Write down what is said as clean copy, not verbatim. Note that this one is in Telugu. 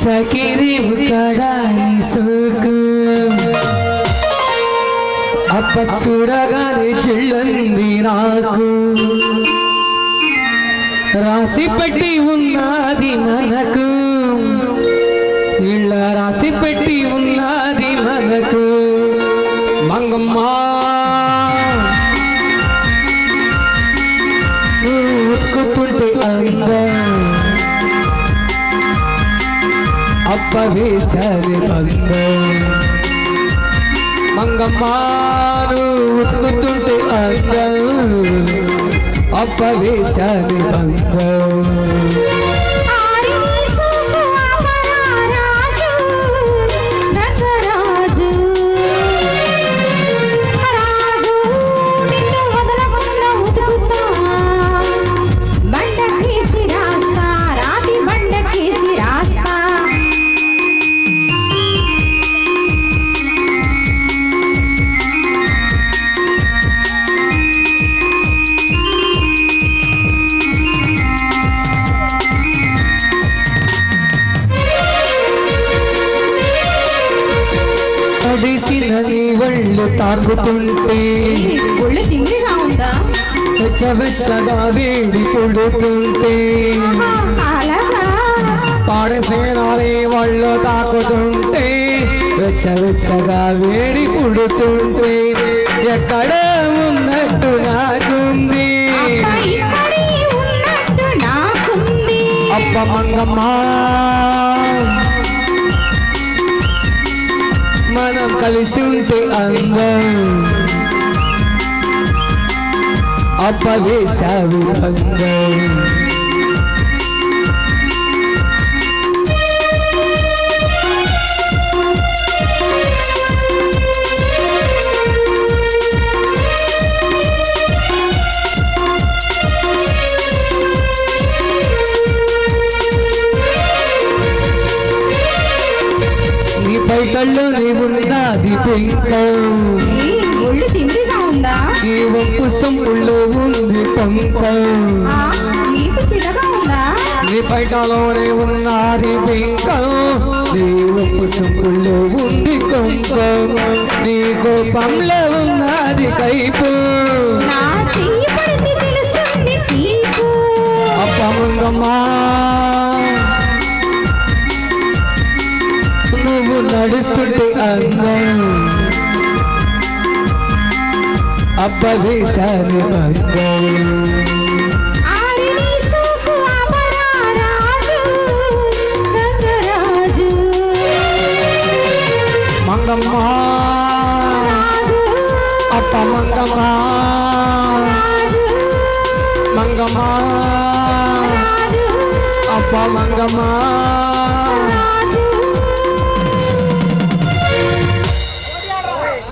సకిరీవు కడాని సోకు అప్ప చూడగానే చెల్లంది నాకు రాసి పెట్టి ఉన్నది మనకు ఇళ్ళ రాసి పెట్టి ఉన్నది మనకు మంగమ్మ ఉక్కుతుంటే అందం అప్ప వేసవి బంధం మంగమ్మాను ఉతుకుతుంటే అందం అప్ప వేసవి బంధం తడిసినది ఒళ్ళు తాకుతుంటే ఒళ్ళు తిండిగా ఉందా వెచ్చగా వేడి పుడుతుంటే పాడసేనాలి ఒళ్ళు తాకుతుంటే వెచ్చగా వేడి పుడుతుంటే ఎక్కడ ఉన్నట్టు నాకుంది అప్ప మంగమ్మ మనం కలిసి ఉంటే అందం అప్ప వేసవి బంధం నీ పైకల్లో నీవున్నది పెంకం ఒళ్ళు తిండిగా ఉందా ఈ ఒప్పు సొంపుల్లో ఉంది పంకం నీకు చిన్నగా ఉందా నీ పైటలోనే ఉన్నది పెంకం నీ ఒప్పు సొంపుల్లో ఉంది కొంకం నీ కోపంలో ఉన్నది కైపు నా చెయ్యి పడితే తెలుస్తుంది తీపు అప్ప మంగమ్మా నువ్వు నడుస్తుంటే అందం అప్ప వేసవి బంధం మంగమ్మ అప్ప మంగమ్మ మంగమ్మ అప్ప మంగమ్మ